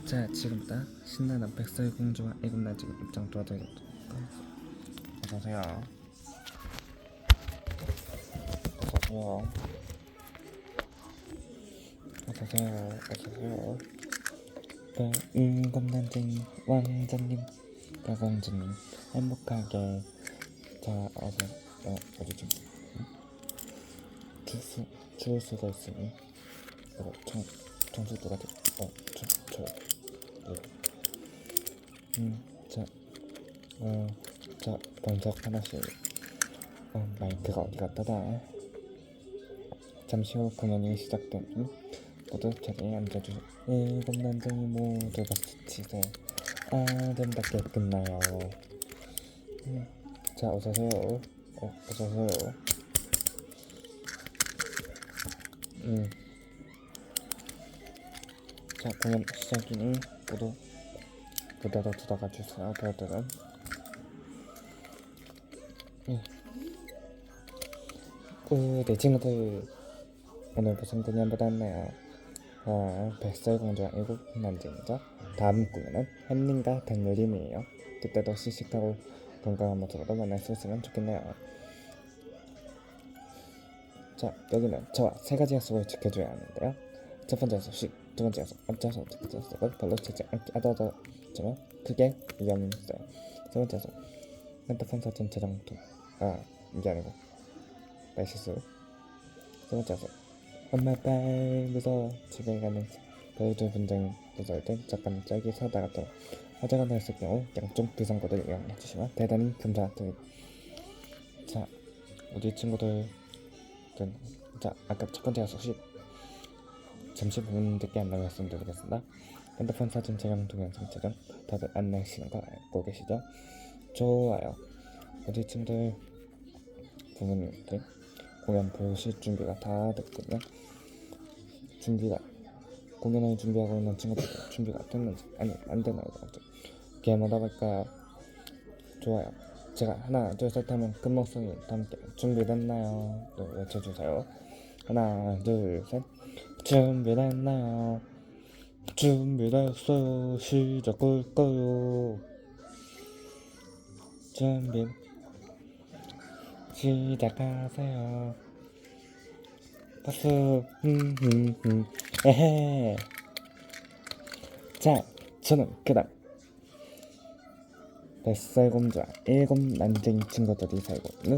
자, 지금부터 신나는 백설공주와 일곱나지 입장 도와드리도록 어서오세요. 어서오세요. 어서오세요. 어서오세요. 일곱난쟁이 왕자님과 공주님 행복하게. 자, 어디좀 추울 수가 있으니 이거 청소도가 돼. 자, 자, 번석 하나씩. 마이크가 어디 갔다다. 잠시 후 공연이 시작되니 모두 자리에 앉아주세요. 일곱난쟁이 모두 박수치세요. 아름답게 끝나요. 자, 어서오세요. 어서오세요. 자, 공연 시작이니 모두 무대로 들어가 주세요. 배우들은 내 친구들 오늘 무슨 공연 받았나요? 백설공주와 일곱난쟁이죠. 다음 공연은 햄린과 백누림이에요. 그때도 씩씩하고 건강한 모습으로 만날 수 있으면 좋겠네요. 자, 여기는 저와 세 가지 약속을 지켜줘야 하는데요. 첫 번째 약속, 두 번째 약속, 앞서서 두 약속을 별로 지키지 않게 하더라도 크게 위험이 있어요. 세 번째 약속, 핸드폰 사진 촬영 등 이게 아니고 말실수. 세 번째 약속, 엄마 빨 무서워 집에 가는 배우들 분장이 무서울 땐 잠깐 짧게 서다가도 화제가 났을 경우 양쪽 비상코드를 이용해 주시면 대단히 감사드립니다. 자, 우리 친구들 자, 아까 첫 번째 약속 잠시 부분 늦게 한다고 말씀드리겠습니다. 핸드폰 사진 촬영 동영상 촬영 다들 안 내시는 거 알고 계시죠? 좋아요. 우리 친구들 부모님들 공연 보실 준비가 다 됐군요. 공연을 준비하고 있는 친구들 준비가 됐는지 아니 안 되나요? 게임하다 볼까요? 좋아요. 제가 하나 둘 셋 하면 큰 목소리 함께 준비됐나요? 또 외쳐주세요. 하나 둘 셋. 준비됐나요? 준비됐어요. 시작할까요? 시작하세요. 박수. 에헤. 자, 저는 그다음 백설공주와 일곱난쟁이 친구들이 살고 있는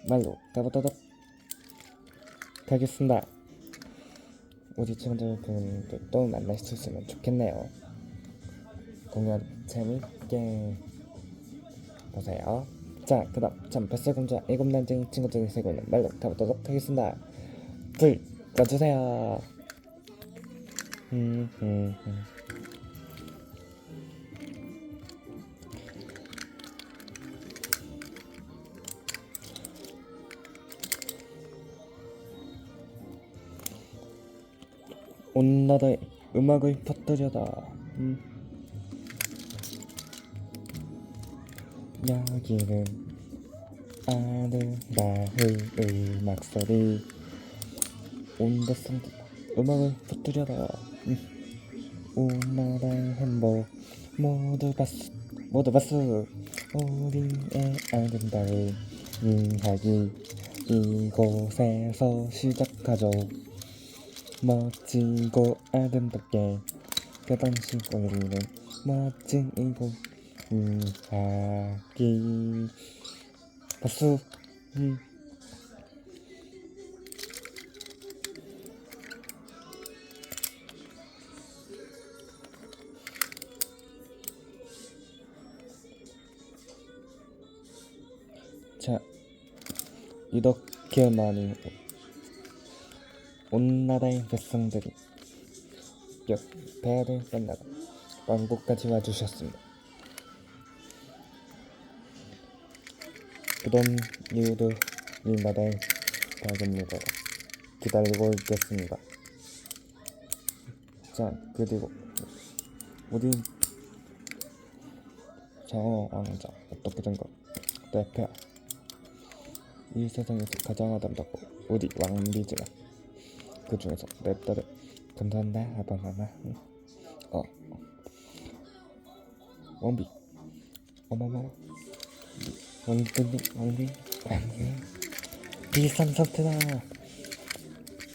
말로 가보도록 하겠습니다. 우리 친구들 분들도 만날 수 있으면 좋겠네요. 공연 재밌게 보세요. 자, 그다음 전 백설공주와 일곱난쟁이 친구들이 살고 있는 말로 가보도록 하겠습니다. 불 꺼주세요. 온 나라에 음악을 퍼뜨려라. 여기는 아름다운 음악소리. 온 백성들 음악을 퍼뜨려라. 온 나라의 행복 모두 박수. 우리의 아름다운 이야기 이곳에서 시작하죠. 멋지고 아름답게 계단식 울리는 멋진 이곳 이야기. 박수. 자, 이렇게 많이 온 나라의 백성들이 배를 만나러 왕국까지 와주셨습니다. 그런 이유도 이 나라의 밝은 미래를 기다리고 있겠습니다. 자, 그리고 우리 왕자 어떻게 된 거 대표 이 세상에서 가장 아름답고 우리 왕비지만 그 중에서 랩더를 감사한다 아바마마. 왕비 어머머 왕비 비싼 상태다.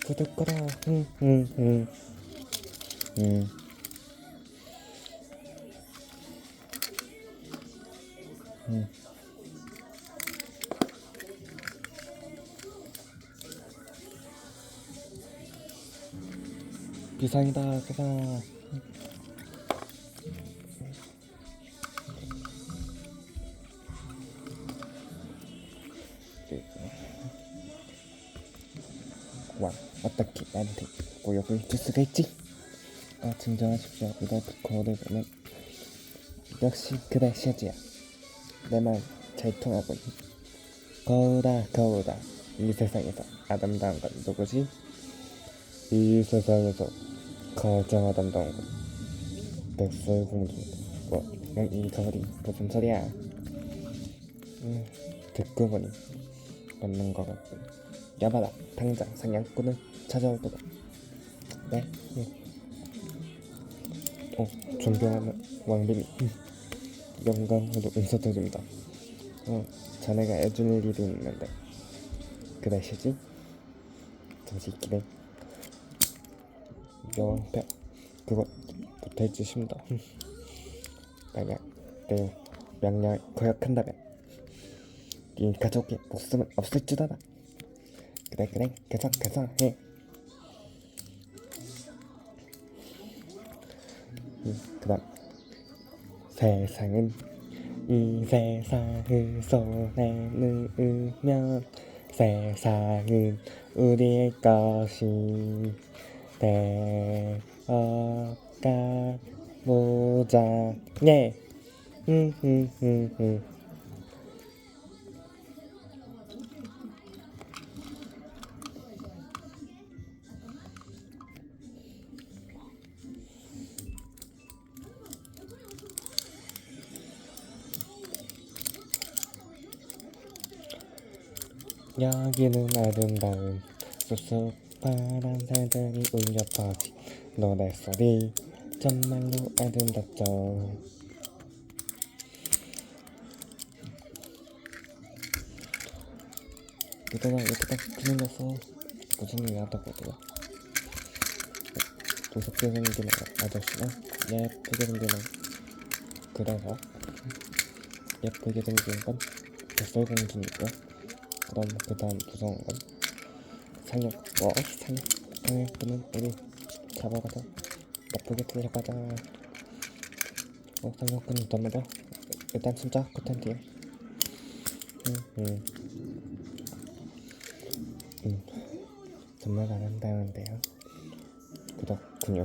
구독 걸어. 응. 비상이다 비상. 와 어떻게 나한테 고역을 줄 수가 있지? 진정하십시오. 이거부터 거울을 보면 역시 그대 셔지야. 내 말 잘 통하군. 거울아 이 세상에서 아름다운 건 누구지? 이 세상에서 가장 아름다운 건 백설공주입니다. 이 거울이 무슨 소리야? 듣고 보니 맞는 것 같군. 야마다 당장 사냥꾼을 찾아오도록. 네? 존경하는 왕비님, 영광으로 인사드립니다. 자네가 해줄 일이 있는데 그러시지? 잠시 기다려. 영패 그거 못해주십니다. 만약 내 명령을 거역한다면 네 가족의 목숨은 없을 줄 알아. 그래 계속 해. 그다음 이 세상을 손에 넣으면 세상은 우리의 것이 되어가 보자. 예. 여기는 아름다운 숲속 파란 새들이 울려 퍼진 노랫소리 정말로 아름답죠. 이따가 그늘려서 무슨 일 하다거든요. 무섭게 생기는 아저씨는 예쁘게 생기는 그래서 예쁘게 생긴 건 백설공주니까. 그럼 그 다음 무서운 건 사냥꾼은 우리 잡아가서 예쁘게 들려가자. 사냥꾼은 떠나려. 일단 진짜 커튼 뒤에. 정말 아름다운데요. 그렇군요.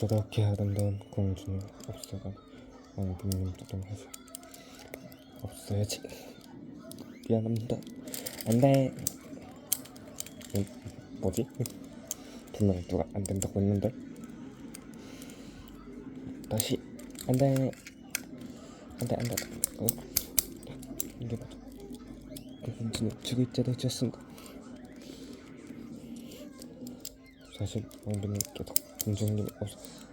저렇게 아름다운 공주는 없어가 왕비님도 좀 하세요. 없어야지. 미안합니다. 안돼. 뭐지? 분명 누가 안 된다고 했는데. 다시 안돼. 이게 뭐죠? 공주는 죽을 죄를 지었습니다. 사실 왕비님께서 공주님이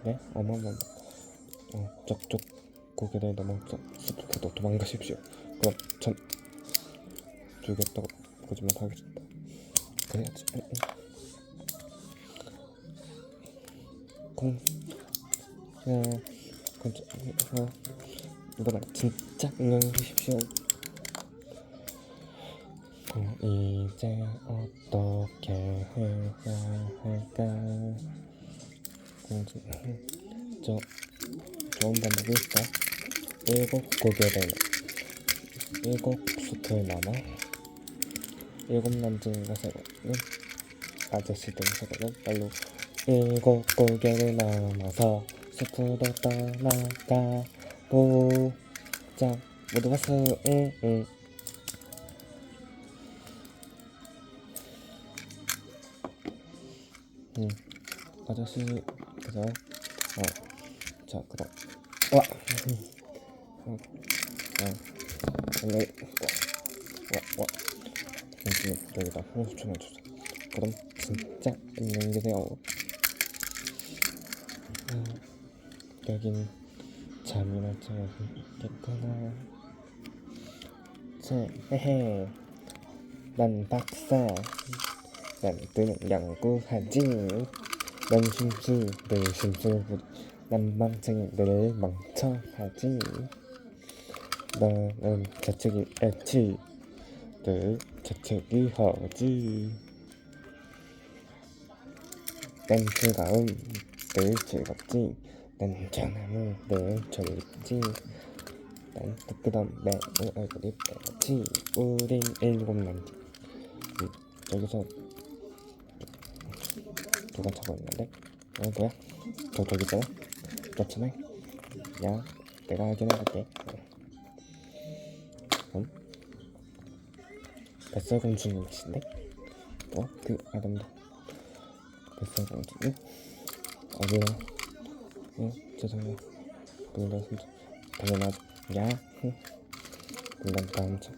네? 어머머머. 쩍쩍 고개를 넘어서 숲으로 도망가십시오. 그럼 전 죽였다고 거짓말 하겠습니다. 그래야지. 이번엔 진짜 응원해 주십시오. 이제 어떻게 해야 할까? 좋은 방법이 있어. 7 고개를 7 숲을 넘어 7 남자인 것으로는 아저씨들 서로는 빨로 7 고개를 넘어서 숲으로 떠나가 보자. 모두 봤어. 아저씨 그죠? 자 그럼 여기다 호수천을 주자. 그럼 진짜 안녕히 계세요. 여긴 잠이나 자야겠구나. 헤헤. 난 박사. 난 뜨는 연구하지. 난 심술 늘 심술부리. 난 멍청이 늘 멍청하지. 너는 재채기 했지. 늘 재채기 하지. 난 즐거움 늘 즐겁지. 난 전함을 늘 졸립지. 난 뜨끈한 매우 얼굴이 빼지. 우린 일곱 남자. 여기서 누가 자고 있는데? 뭐야? 저기 있잖아? 그렇잖아? 야, 내가 확인해볼게. 뱃살공주님이신데? 그 아름다 뱃살공주님? 어디로? 죄송해요. 물론 당연하죠. 야, 물론 다음 주.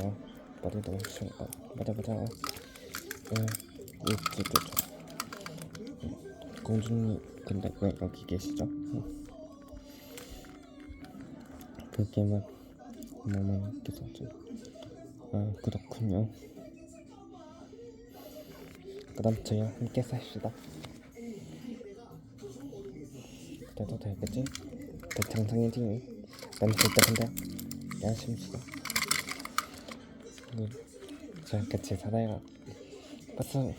야, 머리 너무 심해. 맞아. 웃기도 좀. 공주님, 근데 왜 여기 계시죠? 그게만 어머님께서 좀. 그렇군요. 그럼 저희와 함께 삽시다. 그래도 되겠지? 대창상이지. 난 절대 근데 열심히 쉬자. 저희 같이 살아요. 봤어?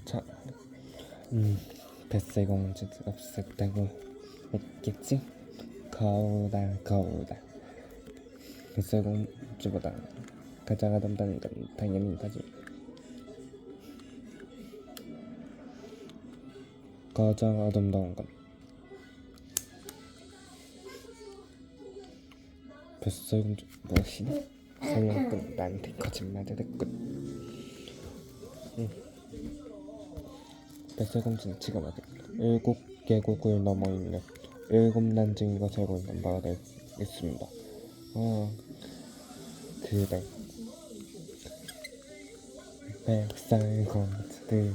자, 뱃살공주 없었다고 했겠지? 거울아. 뱃살공주보다 가장 아름다운 건 당연히 나지. 가장 아름다운 건 뱃살공주 무엇이냐? 설명꾼 나한테 거짓말을 했군. 뱃살공주는 지금 어디 7개국을 넘어 있는 7난쟁이가 살고 있는 마을에 있습니다. 그래. 뱃살공주를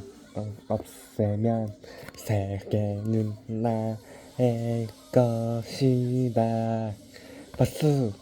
없애면 세계는 나의 것이다. 박수.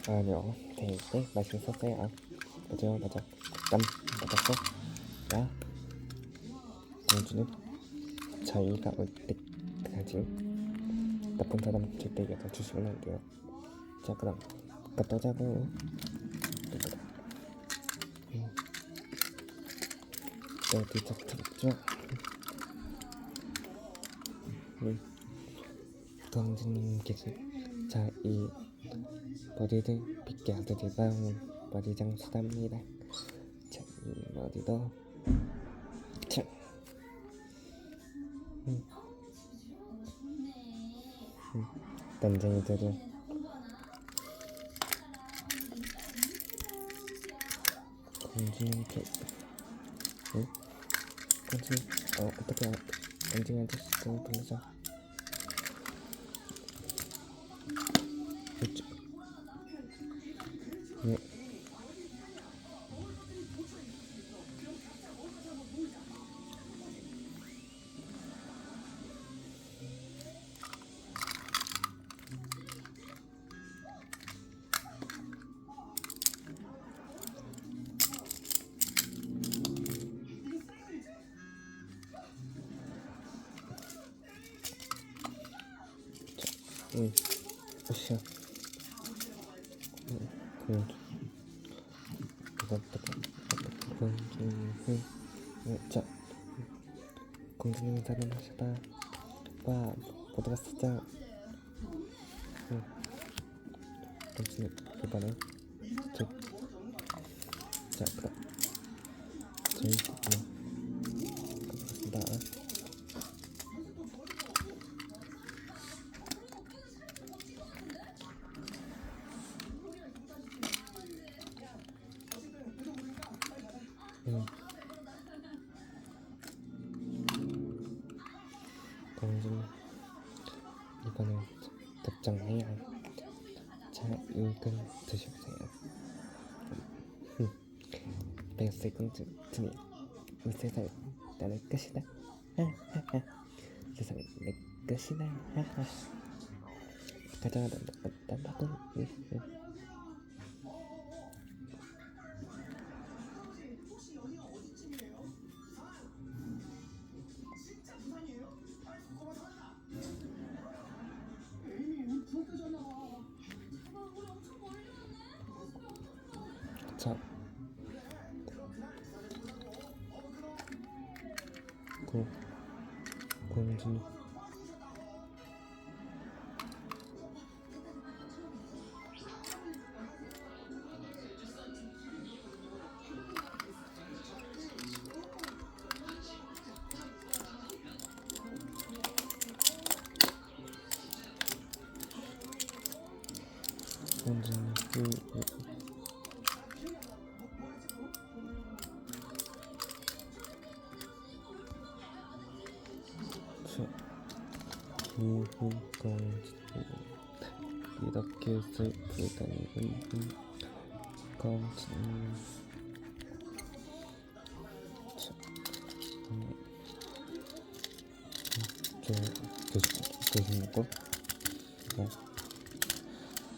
아니요, 데일 때 맛있었어요. 맞아. 땀 맞았어? 야, 공주는 저희가 올 때까지 나쁜 사람 절대 여자 주시면 안 돼요. 자, 그럼 갔다 오자고. 디저트 먹죠? 공주님께서 자, 이 머리를 빗게 하드리다 머리 장수답니다. 자, 이 머리도 자, 난쟁이들은 공주님께 공주 어떻게 난쟁이한테 좀 돌리자. 예. 으쌰. 자, 공주님이 살아나셨다. 와, 모두 봤었죠? 공주님, 이번엔 자, 그럼 저희 가보겠습니다. 공주님, 이번엔 답장해요. 잘 읽은 드셔보세요. 백세 공주 드니 이 세상이 나의 것이다. 세상이 내 것이다. 가져가다 달라고. 자, 공주님, 이렇게 슬프다니 공주님. 교수님도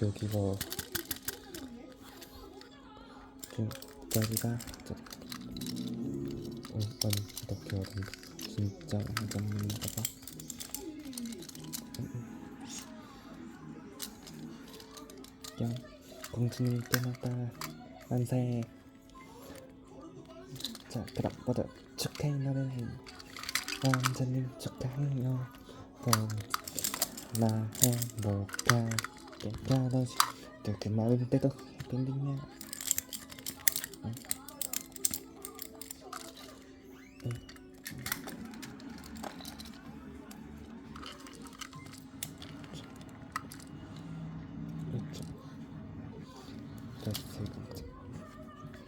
여기가 좀 여기가 아니 이렇게 어려운데 진짜 한장면인가 봐. 야, 공주님 깨났다. 만세. 자, 그럼 모두 축하해. 너는 왕자님 축하해요. 나 행복하게 가로지 그렇게 마을 때도 해피엔딩이야.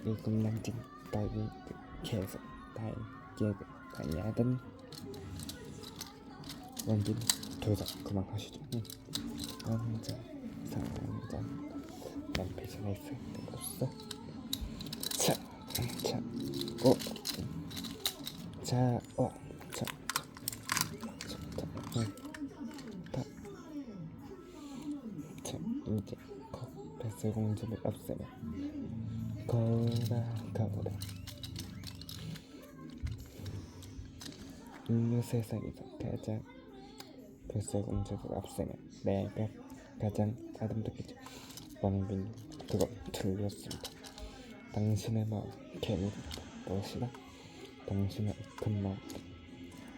일곱 남진 딸기 계속 달게 다니던 원빈 둘다 그만하시죠. 왕자 상자 난 배신할 수 있는 거 없어. 이제 백설공주를 없애면 거울아 이 세상에서 가장 백설공주를 없애면 내가 가장 아름답겠죠. 왕빈 그건 틀렸습니다. 당신의 마음 개미보다 무엇이다. 당신의 큰 마음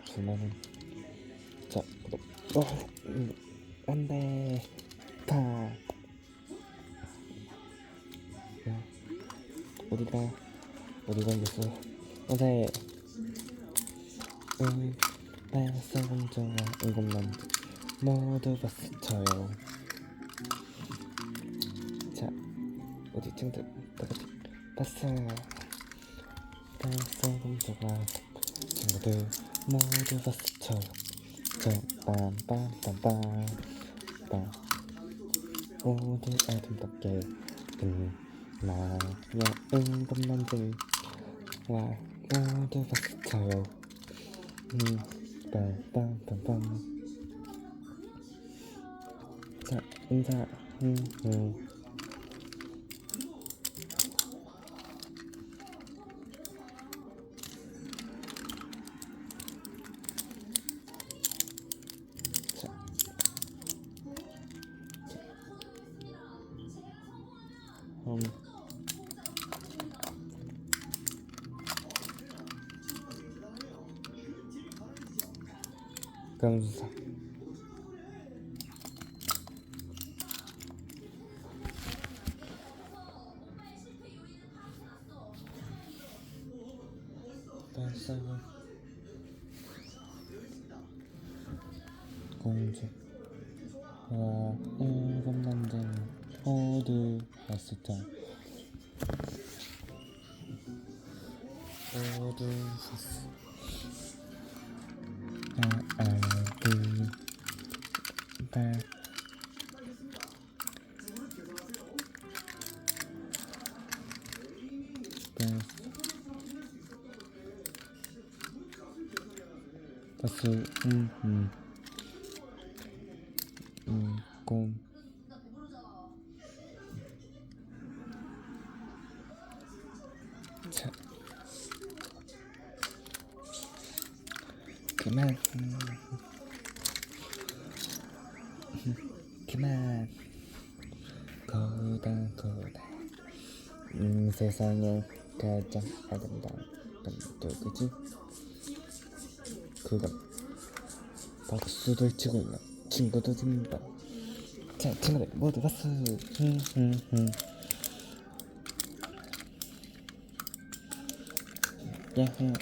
수많은 자 구독 안돼 파 야, 우리가 여기서 어제 백설공주와 일곱 남자 모두 봤어요. 자, 우리 친구들 똑같이 봤어요. 백설공주와 친구들 모두 봤어요. 빰빰빰빰빰 모두 아름답게 나의 일곱 남자와 모두 봤어요. 빰빰빰빰 자, 인사 감사. 공주 와 일곱 남자는 어디 갔을까? 어디 갔어? 아기 발 버스 꼼 차 그만 그만 거다 세상에 가장 아름다운 건 누구지? 그건 박수를 치고 있는 친구들입니다. 자, 친구들 모두 박수. 야해.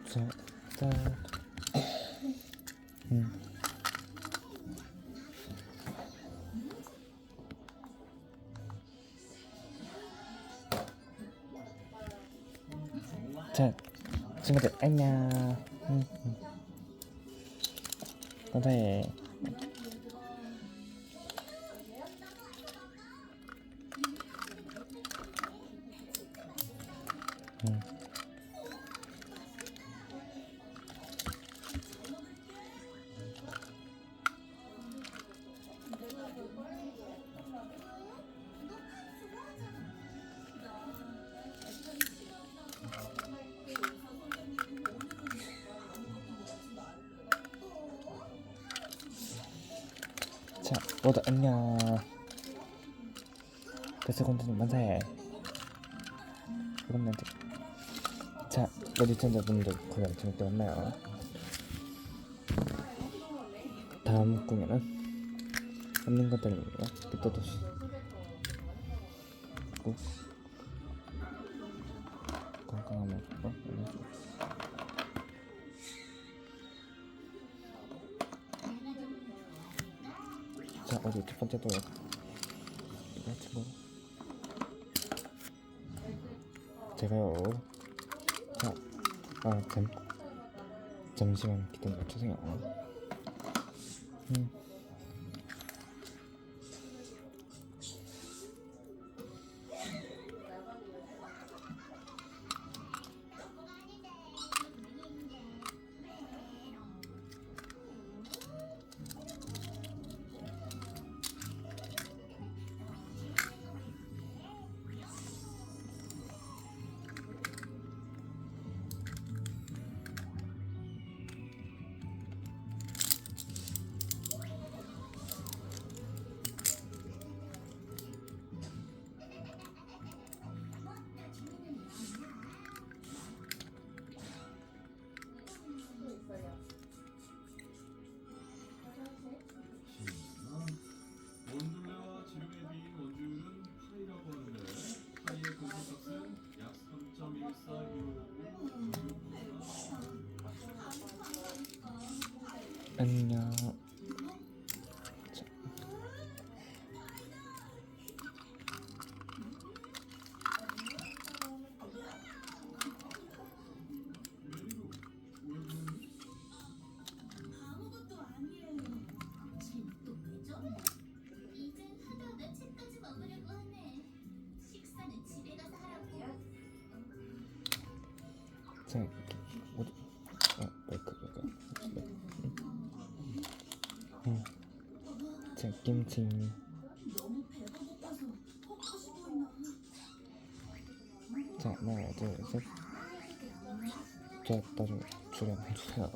자, 자, 친구들 안녕. 감사해. 자, 모두 안녕. 배스콘트님 만사해. 그럼 자, 우리 시청자분들 공연 재밌게 봤나요? 다음 공연은 한민건달입니다. 빛도도시 꼭 건강한 모습으로 올려주세요. 자, 어디 첫 번째 동요 이거 친구 제가요. 자, 잠시만 기다려주세요. 원둘레와 지름에 비인 원주율은 파이라고 하는데 파이의 근소값은 약 3.14 안녕. 자, 어디? 마이크 여기. 자, 김치. 자, 하나, 둘, 셋. 자, 나좀 출연해주세요.